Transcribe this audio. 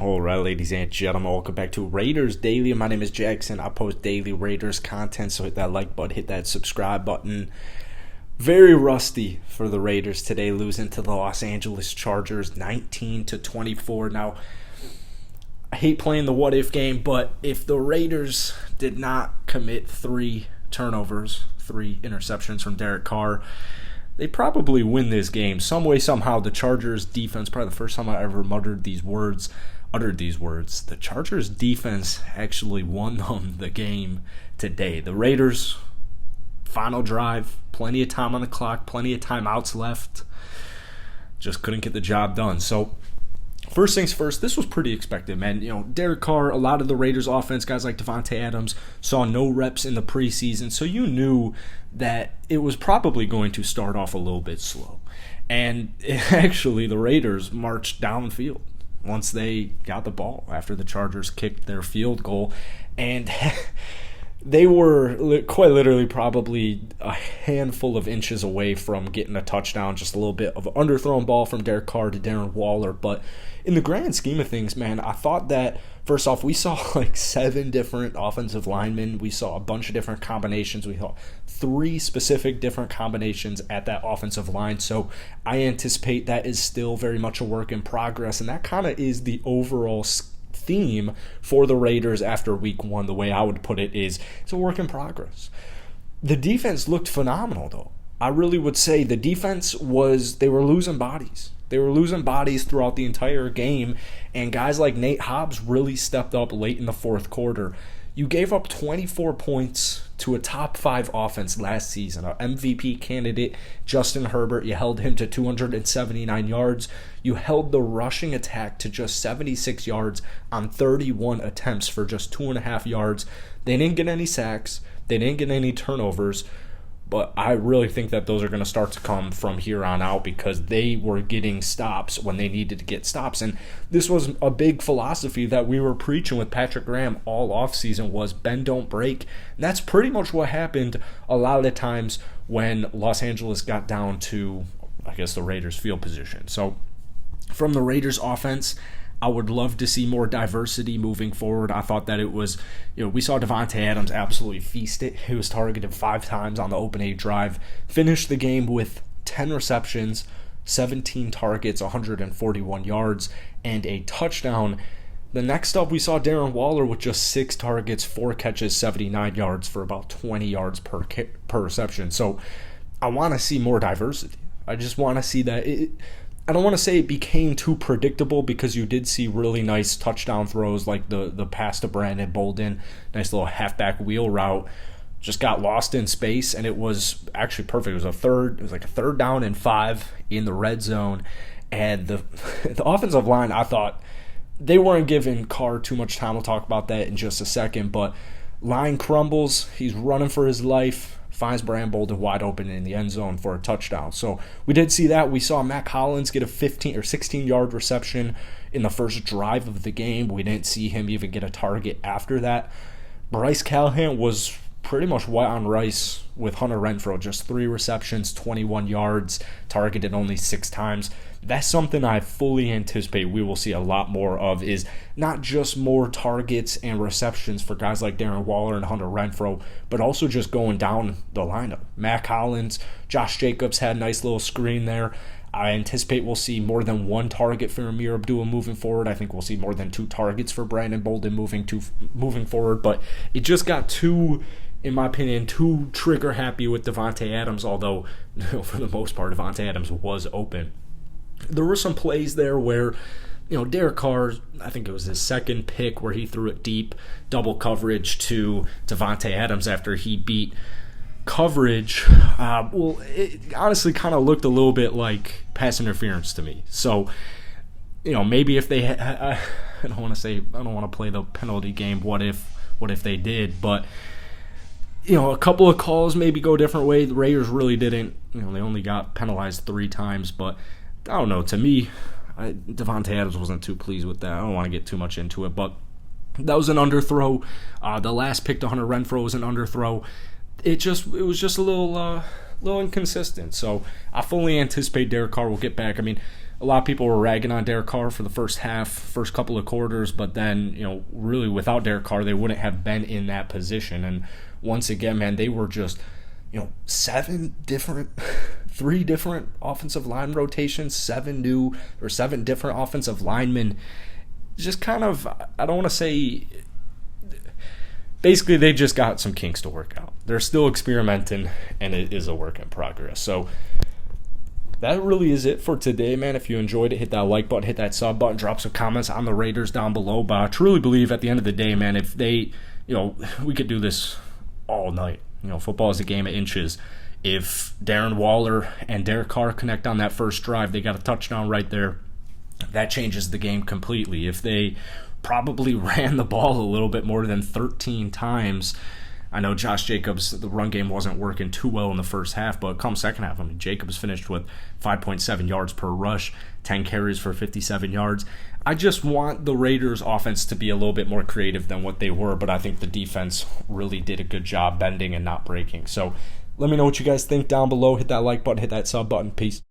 All right, ladies and gentlemen, welcome back to Raiders Daily. My name is Jackson. I post daily Raiders content, so hit that like button, hit that subscribe button. Very rusty for the Raiders today, losing to the Los Angeles Chargers 19-24. Now, I hate playing the what-if game, but if the Raiders did not commit 3 turnovers, 3 interceptions from Derek Carr, they probably win this game. Some way, somehow, the Chargers defense, probably the first time I ever uttered these words, the Chargers defense actually won them the game today. The Raiders, final drive, plenty of time on the clock, plenty of timeouts left, just couldn't get the job done. So, first things first, this was pretty expected, man. You know, Derek Carr, a lot of the Raiders offense, guys like Davante Adams, saw no reps in the preseason, so you knew that it was probably going to start off a little bit slow. And actually, the Raiders marched downfield once they got the ball after the Chargers kicked their field goal. And they were quite literally probably a handful of inches away from getting a touchdown, just a little bit of an underthrown ball from Derek Carr to Darren Waller. But in the grand scheme of things, man, I thought that, first off, we saw like 7 different offensive linemen. We saw a bunch of different combinations. We saw 3 specific different combinations at that offensive line. So I anticipate that is still very much a work in progress. And that kind of is the overall theme for the Raiders after week 1. The way I would put it is it's a work in progress. The defense looked phenomenal, though. I really would say the defense they were losing bodies. They were losing bodies throughout the entire game, and guys like Nate Hobbs really stepped up late in the fourth quarter. You gave up 24 points to a top 5 offense last season. Our MVP candidate, Justin Herbert, you held him to 279 yards. You held the rushing attack to just 76 yards on 31 attempts for just 2.5 yards. They didn't get any sacks. They didn't get any turnovers. But I really think that those are going to start to come from here on out because they were getting stops when they needed to get stops. And this was a big philosophy that we were preaching with Patrick Graham all offseason was bend, don't break. And that's pretty much what happened a lot of the times when Los Angeles got down to, I guess, the Raiders' field position. So from the Raiders' offense, I would love to see more diversity moving forward. I thought that it was, we saw Davante Adams absolutely feast it. He was targeted 5 times on the opening drive. Finished the game with 10 receptions, 17 targets, 141 yards, and a touchdown. The next up, we saw Darren Waller with just 6 targets, 4 catches, 79 yards for about 20 yards per reception. So I want to see more diversity. I just want to see that I don't want to say it became too predictable because you did see really nice touchdown throws like the pass to Brandon Bolden, nice little halfback wheel route, just got lost in space, and it was actually perfect. It was like a 3rd down and 5 in the red zone, and the offensive line, I thought they weren't giving Carr too much time. We'll talk about that in just a second, but line crumbles. He's running for his life. Finds Brandon Bolden wide open in the end zone for a touchdown. So we did see that. We saw Matt Collins get a 15 or 16-yard reception in the first drive of the game. We didn't see him even get a target after that. Bryce Callahan was pretty much white on rice with Hunter Renfrow. Just 3 receptions, 21 yards, targeted only 6 times. That's something I fully anticipate we will see a lot more of, is not just more targets and receptions for guys like Darren Waller and Hunter Renfrow, but also just going down the lineup. Matt Collins, Josh Jacobs had a nice little screen there. I anticipate we'll see more than 1 target for Amir Abdullah moving forward. I think we'll see more than 2 targets for Brandon Bolden moving forward, but it just got too, in my opinion, too trigger happy with Davante Adams, although for the most part Davante Adams was open. There were some plays there where, Derek Carr, I think it was his 2nd pick where he threw it deep, double coverage to Davante Adams after he beat coverage. It honestly kind of looked a little bit like pass interference to me. So, maybe if they I don't want to play the penalty game, what if they did, but a couple of calls maybe go a different way. The Raiders really didn't. They only got penalized 3 times, but I don't know. To me, Davante Adams wasn't too pleased with that. I don't want to get too much into it, but that was an underthrow. The last pick to Hunter Renfrow was an underthrow. It was just a little inconsistent. So I fully anticipate Derek Carr will get back. I mean, a lot of people were ragging on Derek Carr for the first half, first couple of quarters, but then, really without Derek Carr, they wouldn't have been in that position. And once again, man, they were just, three different offensive line rotations, seven different offensive linemen. Just kind of, I don't want to say, basically they just got some kinks to work out. They're still experimenting, and it is a work in progress. So that really is it for today, man. If you enjoyed it, hit that like button, hit that sub button, drop some comments on the Raiders down below. But I truly believe at the end of the day, man, if they, we could do this all night. Football is a game of inches. If Darren Waller and Derek Carr connect on that first drive, they got a touchdown right there. That changes the game completely. If they probably ran the ball a little bit more than 13 times, I know Josh Jacobs, the run game wasn't working too well in the first half, but come second half, Jacobs finished with 5.7 yards per rush, 10 carries for 57 yards. I just want the Raiders' offense to be a little bit more creative than what they were, but I think the defense really did a good job bending and not breaking. So let me know what you guys think down below. Hit that like button, hit that sub button. Peace.